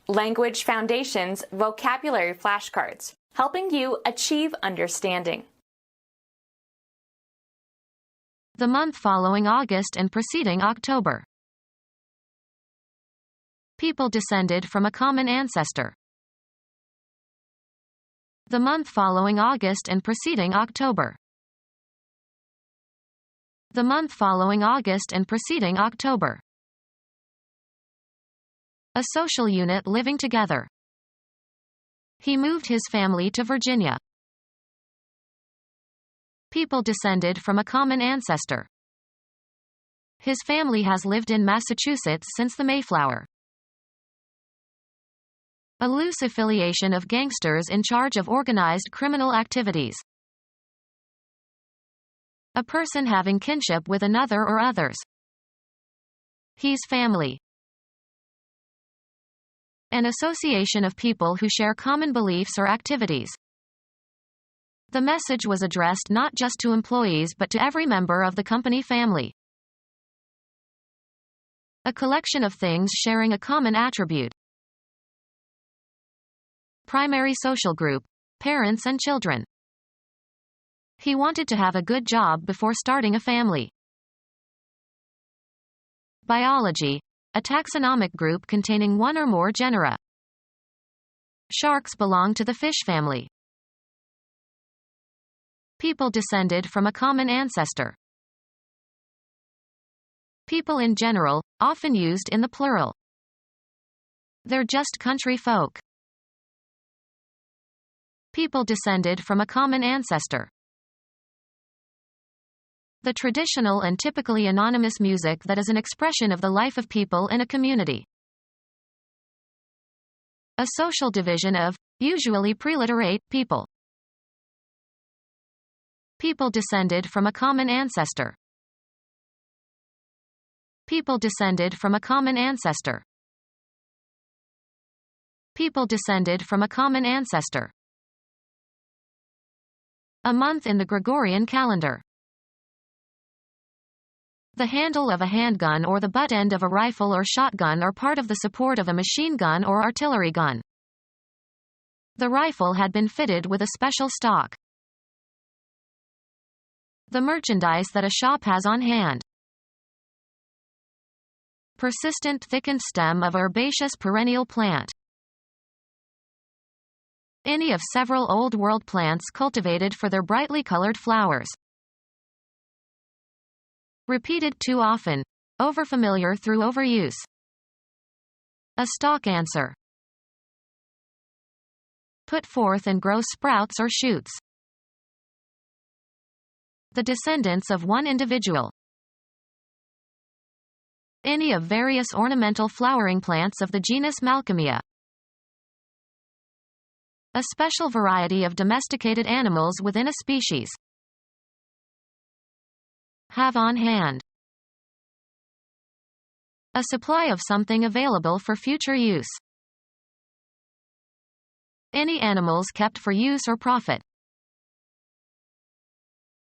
Language Foundations Vocabulary Flashcards, helping you achieve understanding. The month following August and preceding October. People descended from a common ancestor. The month following August and preceding October. The month following August and preceding October. A social unit living together. He moved his family to Virginia. People descended from a common ancestor. His family has lived in Massachusetts since the Mayflower. A loose affiliation of gangsters in charge of organized criminal activities. A person having kinship with another or others. He's family. An association of people who share common beliefs or activities. The message was addressed not just to employees but to every member of the company family. A collection of things sharing a common attribute. Primary social group, parents and children. He wanted to have a good job before starting a family. Biology, a taxonomic group containing one or more genera. Sharks belong to the fish family. People descended from a common ancestor. People in general, often used in the plural. They're just country folk. People descended from a common ancestor. The traditional and typically anonymous music that is an expression of the life of people in a community. A social division of, usually preliterate, people. People descended from a common ancestor. People descended from a common ancestor. People descended from a common ancestor. A month in the Gregorian calendar. The handle of a handgun or the butt end of a rifle or shotgun are part of the support of a machine gun or artillery gun. The rifle had been fitted with a special stock. The merchandise that a shop has on hand. Persistent thickened stem of herbaceous perennial plant. Any of several Old World plants cultivated for their brightly colored flowers. Repeated too often. Overfamiliar through overuse. A stalk answer. Put forth and grow sprouts or shoots. The descendants of one individual. Any of various ornamental flowering plants of the genus Malcolmia. A special variety of domesticated animals within a species. Have on hand. A supply of something available for future use. Any animals kept for use or profit.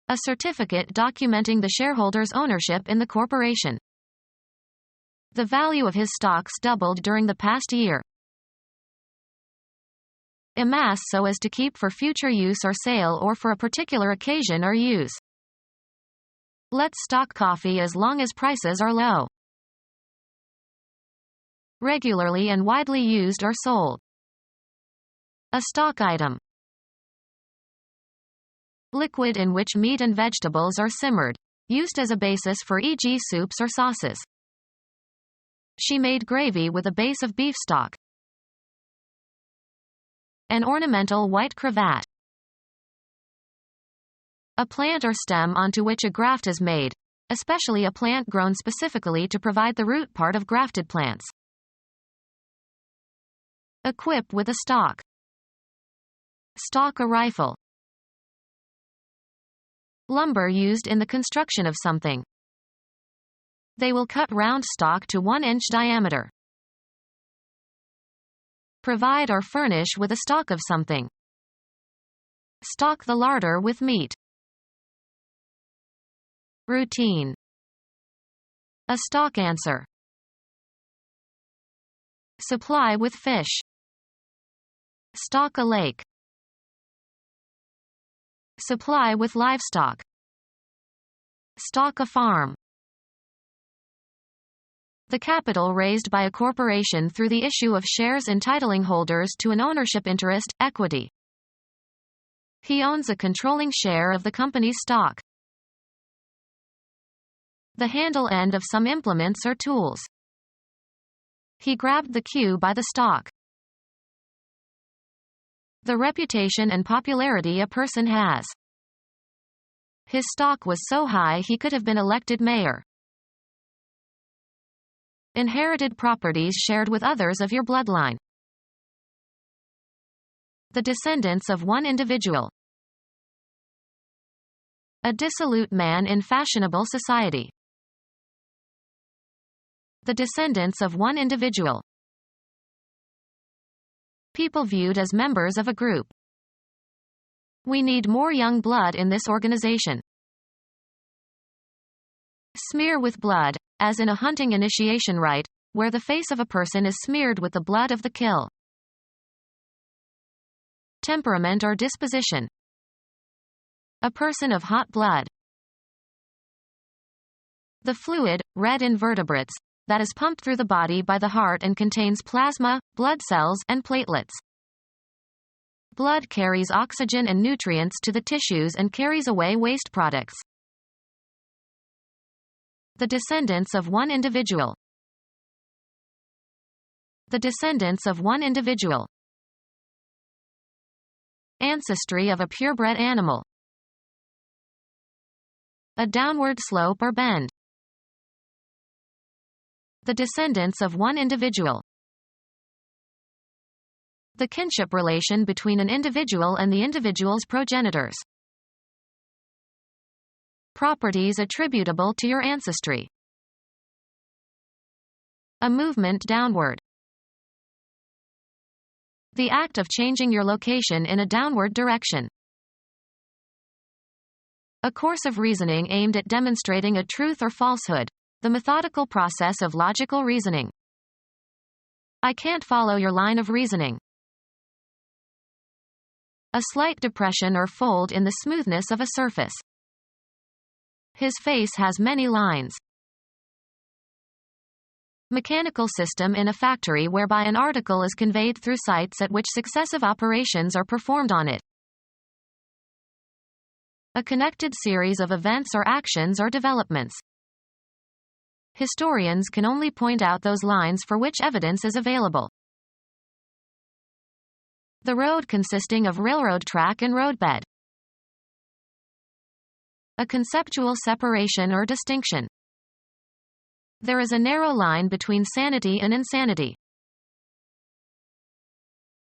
A certificate documenting the shareholder's ownership in the corporation. The value of his stocks doubled during the past year. Amass so as to keep for future use or sale or for a particular occasion or use. Let's stock coffee as long as prices are low. Regularly and widely used or sold. A stock item. Liquid in which meat and vegetables are simmered, used as a basis for e.g. soups or sauces. She made gravy with a base of beef stock. An ornamental white cravat. A plant or stem onto which a graft is made, especially a plant grown specifically to provide the root part of grafted plants. Equip with a stock. Stock a rifle. Lumber used in the construction of something. They will cut round stock to 1-inch diameter. Provide or furnish with a stock of something. Stock the larder with meat. Routine. A stock answer. Supply with fish. Stock a lake. Supply with livestock. Stock a farm. The capital raised by a corporation through the issue of shares entitling holders to an ownership interest, equity. He owns a controlling share of the company's stock. The handle end of some implements or tools. He grabbed the cue by the stalk. The reputation and popularity a person has. His stock was so high he could have been elected mayor. Inherited properties shared with others of your bloodline. The descendants of one individual. A dissolute man in fashionable society. The descendants of one individual. People viewed as members of a group. We need more young blood in this organization. Smear with blood, as in a hunting initiation rite, where the face of a person is smeared with the blood of the kill. Temperament or disposition. A person of hot blood. The fluid, red invertebrates, that is pumped through the body by the heart and contains plasma, blood cells, and platelets. Blood carries oxygen and nutrients to the tissues and carries away waste products. The descendants of one individual. The descendants of one individual. Ancestry of a purebred animal. A downward slope or bend. The descendants of one individual. The kinship relation between an individual and the individual's progenitors. Properties attributable to your ancestry. A movement downward. The act of changing your location in a downward direction. A course of reasoning aimed at demonstrating a truth or falsehood. The methodical process of logical reasoning. I can't follow your line of reasoning. A slight depression or fold in the smoothness of a surface. His face has many lines. Mechanical system in a factory whereby an article is conveyed through sites at which successive operations are performed on it. A connected series of events or actions or developments. Historians can only point out those lines for which evidence is available. The road consisting of railroad track and roadbed. A conceptual separation or distinction. There is a narrow line between sanity and insanity.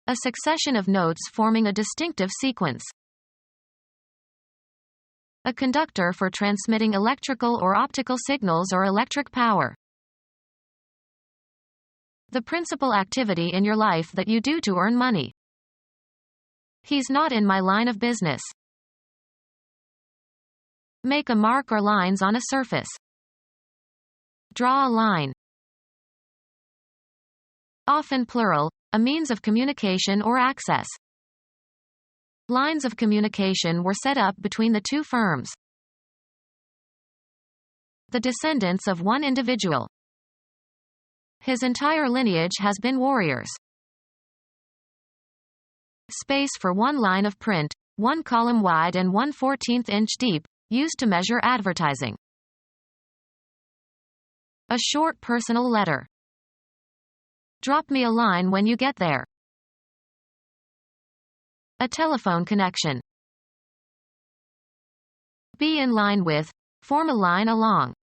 A succession of notes forming a distinctive sequence. A conductor for transmitting electrical or optical signals or electric power. The principal activity in your life that you do to earn money. He's not in my line of business. Make a mark or lines on a surface. Draw a line. Often plural, a means of communication or access. Lines of communication were set up between the two firms. The descendants of one individual. His entire lineage has been warriors. Space for one line of print, 1 column wide and 1/14 inch deep, used to measure advertising. A short personal letter. Drop me a line when you get there. A telephone connection. Be in line with, form a line along.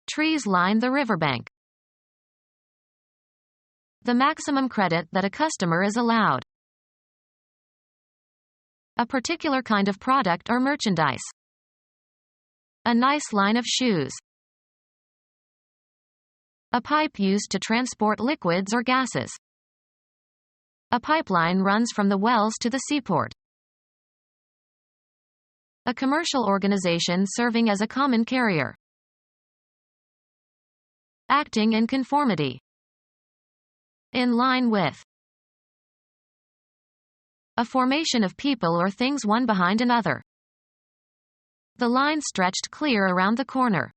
Trees line the riverbank. The maximum credit that a customer is allowed. A particular kind of product or merchandise. A nice line of shoes. A pipe used to transport liquids or gases. A pipeline runs from the wells to the seaport. A commercial organization serving as a common carrier. Acting in conformity. In line with. A formation of people or things one behind another. The line stretched clear around the corner.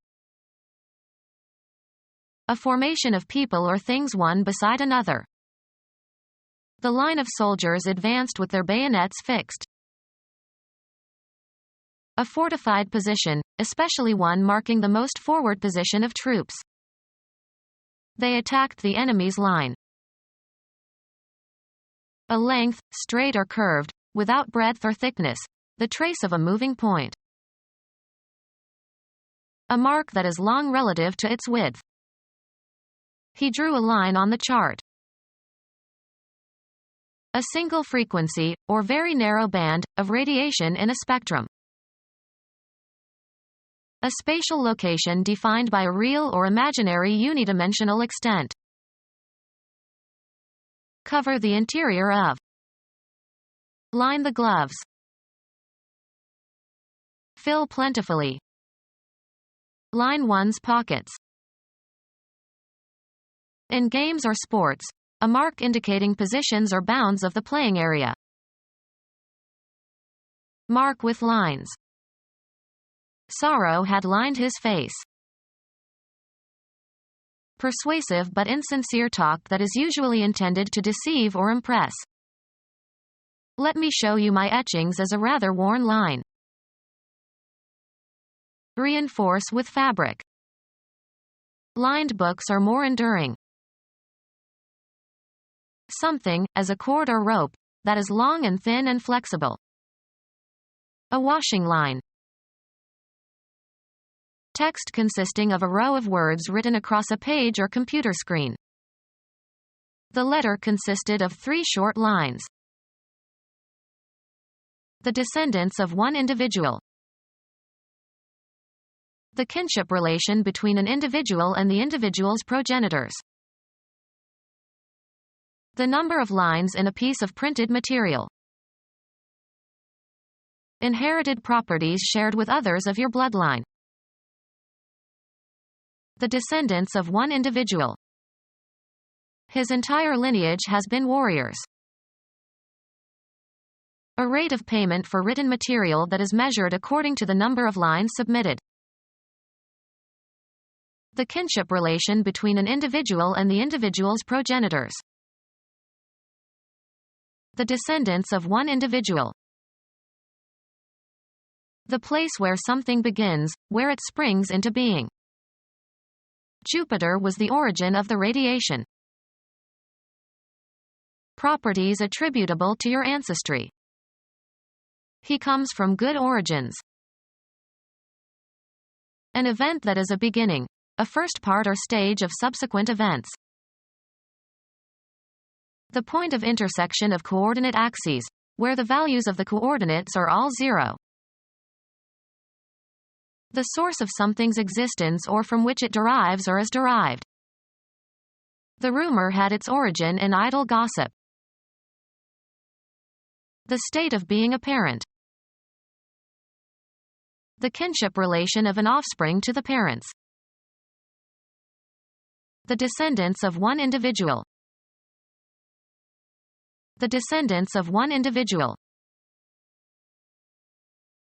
A formation of people or things one beside another. The line of soldiers advanced with their bayonets fixed. A fortified position, especially one marking the most forward position of troops. They attacked the enemy's line. A length, straight or curved, without breadth or thickness, the trace of a moving point. A mark that is long relative to its width. He drew a line on the chart. A single frequency, or very narrow band, of radiation in a spectrum. A spatial location defined by a real or imaginary unidimensional extent. Cover the interior of. Line the gloves. Fill plentifully. Line one's pockets. In games or sports, a mark indicating positions or bounds of the playing area. Mark with lines. Sorrow had lined his face. Persuasive but insincere talk that is usually intended to deceive or impress. Let me show you my etchings as a rather worn line. Reinforce with fabric. Lined books are more enduring. Something, as a cord or rope, that is long and thin and flexible. A washing line. Text consisting of a row of words written across a page or computer screen. The letter consisted of 3 short lines. The descendants of one individual. The kinship relation between an individual and the individual's progenitors. The number of lines in a piece of printed material. Inherited properties shared with others of your bloodline. The descendants of one individual. His entire lineage has been warriors. A rate of payment for written material that is measured according to the number of lines submitted. The kinship relation between an individual and the individual's progenitors. The descendants of one individual. The place where something begins, where it springs into being. Jupiter was the origin of the radiation. Properties attributable to your ancestry. He comes from good origins. An event that is a beginning, a first part or stage of subsequent events. The point of intersection of coordinate axes, where the values of the coordinates are all 0. The source of something's existence or from which it derives or is derived. The rumor had its origin in idle gossip. The state of being a parent. The kinship relation of an offspring to the parents. The descendants of one individual. The descendants of one individual.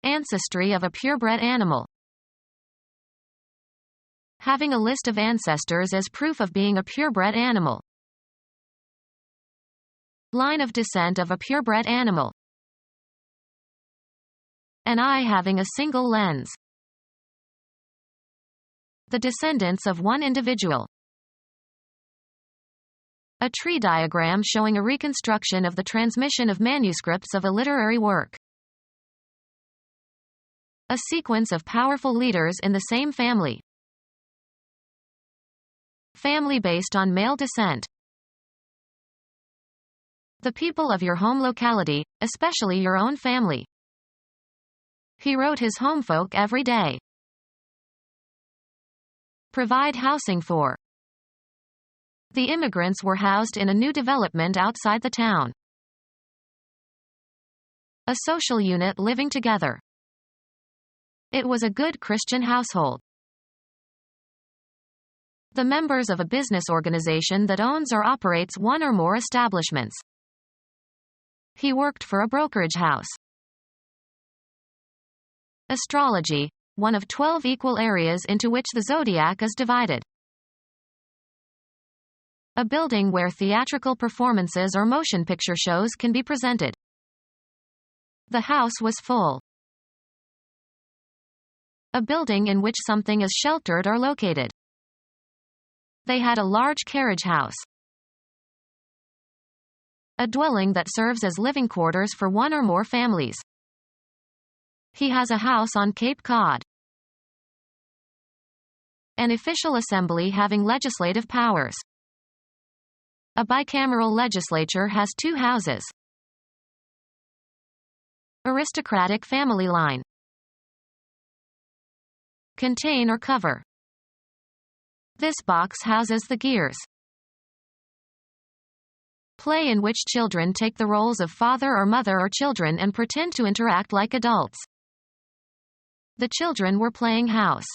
Ancestry of a purebred animal. Having a list of ancestors as proof of being a purebred animal. Line of descent of a purebred animal. An eye having a single lens. The descendants of one individual. A tree diagram showing a reconstruction of the transmission of manuscripts of a literary work. A sequence of powerful leaders in the same family. Family based on male descent. The people of your home locality, especially your own family. He wrote his homefolk every day. Provide housing for. The immigrants were housed in a new development outside the town. A social unit living together. It was a good Christian household. The members of a business organization that owns or operates one or more establishments. He worked for a brokerage house. Astrology, one of 12 equal areas into which the zodiac is divided. A building where theatrical performances or motion picture shows can be presented. The house was full. A building in which something is sheltered or located. They had a large carriage house. A dwelling that serves as living quarters for one or more families. He has a house on Cape Cod. An official assembly having legislative powers. A bicameral legislature has 2 houses. Aristocratic family line. Contain or cover. This box houses the gears. Play in which children take the roles of father or mother or children and pretend to interact like adults. The children were playing house.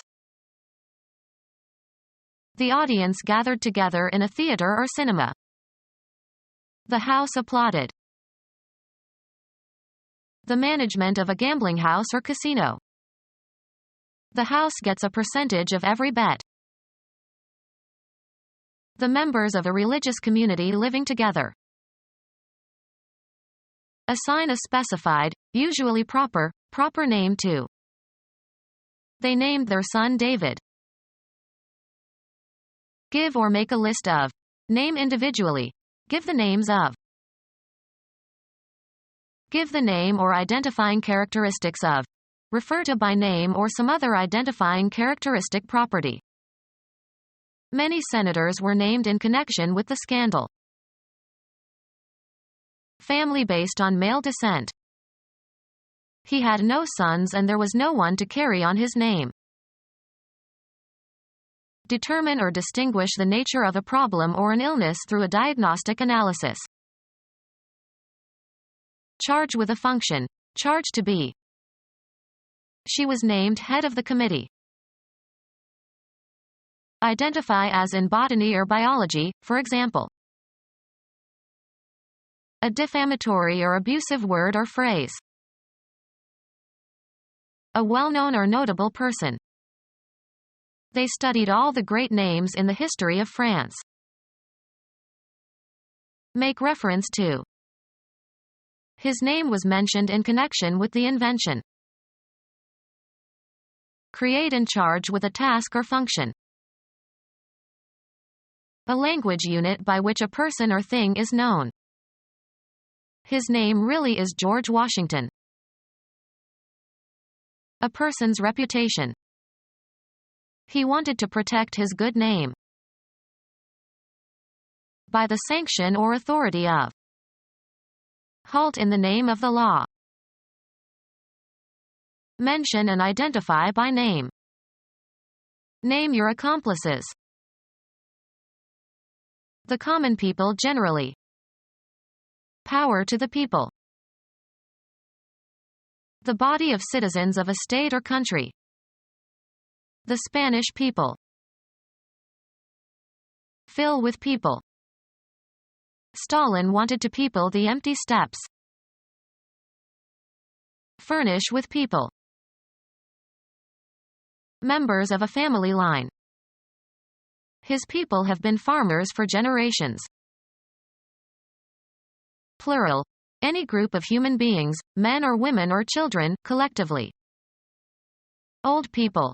The audience gathered together in a theater or cinema. The house applauded. The management of a gambling house or casino. The house gets a percentage of every bet. The members of a religious community living together. Assign a specified, usually proper name to. They named their son David. Give or make a list of. Name individually. Give the names of. Give the name or identifying characteristics of. Refer to by name or some other identifying characteristic property. Many senators were named in connection with the scandal. Family based on male descent. He had no sons and there was no one to carry on his name. Determine or distinguish the nature of a problem or an illness through a diagnostic analysis. Charge with a function. Charge to be. She was named head of the committee. Identify as in botany or biology, for example. A defamatory or abusive word or phrase. A well-known or notable person. They studied all the great names in the history of France. Make reference to. His name was mentioned in connection with the invention. Create and charge with a task or function. A language unit by which a person or thing is known. His name really is George Washington. A person's reputation. He wanted to protect his good name. By the sanction or authority of. Halt in the name of the law. Mention and identify by name. Name your accomplices. The common people generally. Power to the people. The body of citizens of a state or country. The Spanish people. Fill with people. Stalin wanted to people the empty steppes. Furnish with people. Members of a family line. His people have been farmers for generations. Plural. Any group of human beings, men or women or children, collectively. Old people.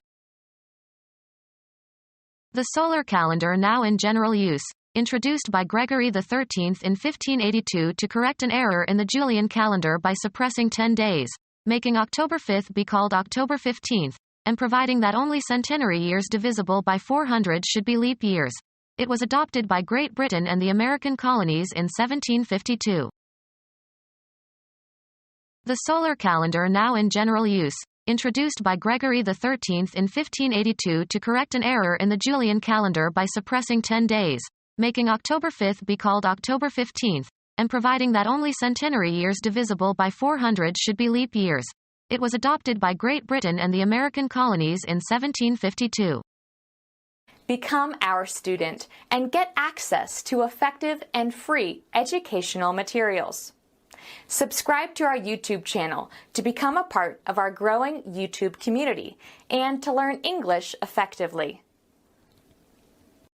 The solar calendar now in general use, introduced by Gregory XIII in 1582 to correct an error in the Julian calendar by suppressing 10 days, making October 5 be called October 15, and providing that only centenary years divisible by 400 should be leap years. It was adopted by Great Britain and the American colonies in 1752. The solar calendar now in general use, introduced by Gregory XIII in 1582 to correct an error in the Julian calendar by suppressing 10 days, making October 5 be called October 15, and providing that only centenary years divisible by 400 should be leap years. It was adopted by Great Britain and the American colonies in 1752. Become our student and get access to effective and free educational materials. Subscribe to our YouTube channel to become a part of our growing YouTube community and to learn English effectively.